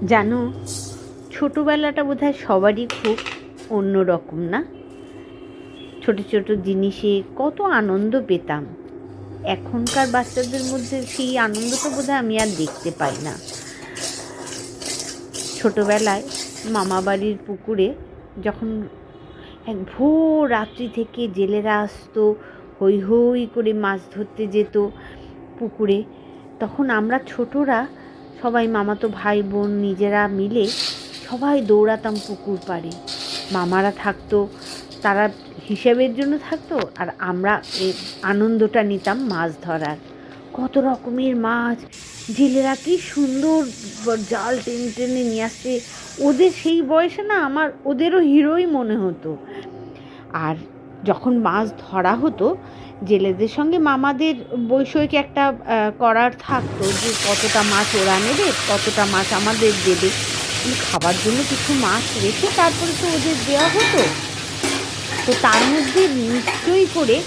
জানো, ছোটোবেলাটা বোধহয় সবারই খুব অন্যরকম না? ছোট ছোট জিনিসে কত আনন্দ পেতাম। এখনকার বাচ্চাদের মধ্যে সেই আনন্দটা বোধহয় আমি আর দেখতে পাই না। ছোটোবেলায় মামা বাড়ির পুকুরে যখন এক ভোর রাত্রি থেকে জেলেরা আসতো, হৈ হৈ করে মাছ ধরতে যেত পুকুরে, তখন আমরা ছোটরা সবাই মামাতো ভাই বোন নিজেরা মিলে সবাই দৌড়াতাম পুকুর পাড়ে। মামারা থাকতো, তারা হিসেবের জন্য থাকতো, আর আমরা এই আনন্দটা নিতাম মাছ ধরার। কত রকমের মাছ, জেলেরা কি সুন্দর জাল টেনে টেনে নিয়ে আসছে। ওদের সেই বয়সে না আমার ওদেরও হিরোই মনে হতো। আর যখন মাছ ধরা হতো, জেলেদের সঙ্গে মামাদের বৈষয়িক একটা করার থাকতো যে কতটা মাছ ওরা নেবে, কতটা মাছ আমাদের দেবে। খাবার জন্য কিছু মাছ রেখে তারপরে তো ওদের দেওয়া হতো। তো তার মধ্যে নিশ্চয়ই করে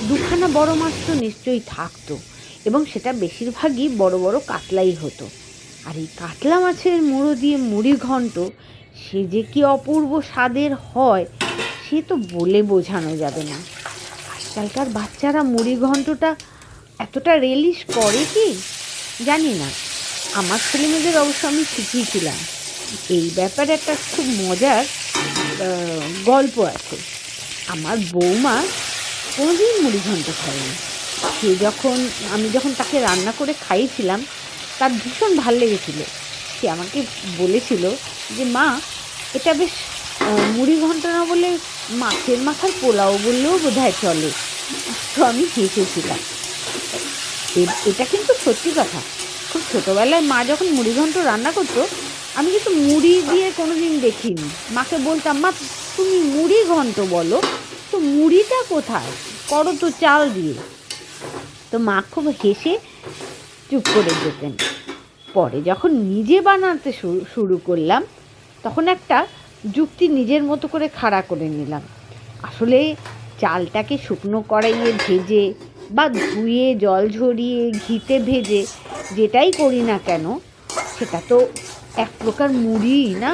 দুখানা বড় মাছ তো নিশ্চয়ই থাকতো, এবং সেটা বেশিরভাগই বড় বড় কাতলাই হতো। আর এই কাতলা মাছের মুড়ো দিয়ে মুড়ি ঘন্ট, সে যে কি অপূর্ব স্বাদের হয় সে তো বলে বোঝানো যাবে না। আজকালকার বাচ্চারা মুড়ি ঘন্টটা এতটা রিলিশ করে কি জানি না। আমার ছেলেমেয়েদের অবশ্য আমি শিখিয়েছিলাম। এই ব্যাপারে একটা খুব মজার গল্প আছে। আমার বৌমা কোনোদিন মুড়ি ঘন্ট খায়নি। আমি যখন তাকে রান্না করে খাইয়েছিলাম, তার ভীষণ ভাল লেগেছিল। সে আমাকে বলেছিল যে মা, এটা বেশ মুড়ি ঘন্ট না বলে মাছের মাথার পোলাও বললেও বোধহয় চলে। তো আমি হেসেছিলাম। এটা কিন্তু সত্যি কথা। খুব ছোটোবেলায় মা যখন মুড়ি ঘন্ট রান্না করতো, আমি কিন্তু মুড়ি দিয়ে কোনো দিন দেখিনি। মাকে বলতাম, মা তুমি মুড়ি ঘন্ট বলো তো, মুড়িটা কোথায়, করো তো চাল দিয়ে। তো মা খুব হেসে চুপ করে যেতেন। পরে যখন নিজে বানাতে শুরু করলাম, তখন একটা যুক্তি নিজের মতো করে খাড়া করে নিলাম। আসলে চালটাকে শুকনো কড়াইয়ে ভেজে বা ধুয়ে জল ঝরিয়ে ঘিতে ভেজে যেটাই করি না কেন, সেটা তো এক প্রকার মুড়িই না।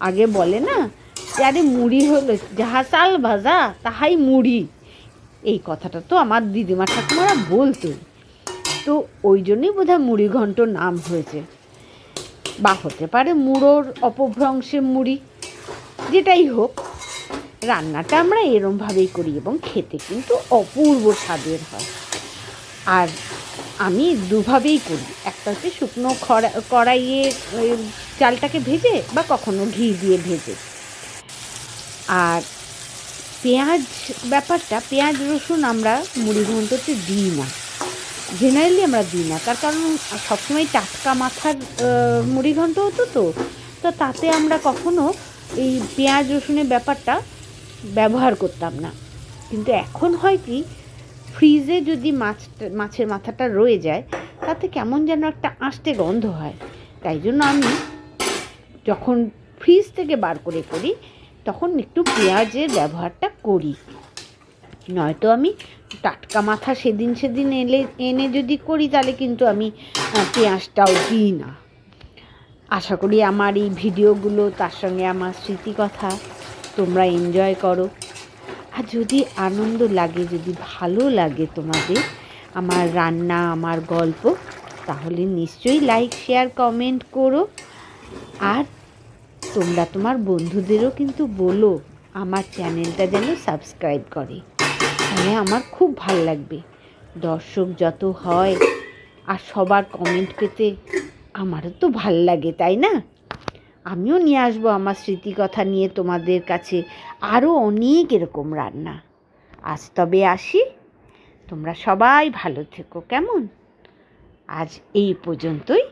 আগে বলে না যে আরে মুড়ি হলো যাহা চাল ভাজা তাহাই মুড়ি। এই কথাটা তো আমার দিদিমা ঠাকুমারা বলতোই। তো ওই জন্যই বোধহয় মুড়ি ঘন্ট নাম হয়েছে, বা হতে পারে মুড়োর অপভ্রংশে মুড়ি। যেটাই হোক, রান্নাটা আমরা এরমভাবেই করি এবং খেতে কিন্তু অপূর্ব স্বাদের হয়। আর আমি দুভাবেই করি। একটা হচ্ছে শুকনো কড়াইয়ে চালটাকে ভেজে, বা কখনো ঘি দিয়ে ভেজে। আর পেঁয়াজ ব্যাপারটা, পেঁয়াজ রসুন আমরা মুড়ি ঘন্টতে দিই না, জেনারেলি আমরা দিই না। তার কারণ সবসময় টাটকা মাথার মুড়ি ঘন্ট হতো, তো তাতে আমরা কখনো এই পেঁয়াজ রসুনের ব্যাপারটা ব্যবহার করতাম না। কিন্তু এখন হয় কি, ফ্রিজে যদি মাছের মাথাটা রয়ে যায়, তাতে কেমন যেন একটা আষ্টে গন্ধ হয়। তাই জন্য আমি যখন ফ্রিজ থেকে বার করে করি, তখন একটু পেঁয়াজের ব্যবহারটা করি। নয়তো আমি টাটকা মাথা সেদিন এনে যদি করি, তাহলে কিন্তু আমি পেঁয়াজটাও দিই না। আশা করি আমার এই ভিডিওগুলো, তার সঙ্গে আমার স্মৃতিকথা তোমরা এনজয় করো। আর যদি আনন্দ লাগে, যদি ভালো লাগে তোমাদের আমার রান্না, আমার গল্প, তাহলে নিশ্চয়ই লাইক, শেয়ার, কমেন্ট করো। আর তোমরা তোমার বন্ধুদেরও কিন্তু বলো আমার চ্যানেলটা যেন সাবস্ক্রাইব করে, তাহলে আমার খুব ভাল লাগবে। দর্শক যত হয় আর সবার কমেন্ট পেতে আমারও তো ভাল লাগে, তাই না? আমিও নিয়ে আসবো আমার স্মৃতিকথা নিয়ে তোমাদের কাছে, আরও অনেক এরকম রান্না। আজ তবে আসি, তোমরা সবাই ভালো থেকো। কেমন? আজ এই পর্যন্তই।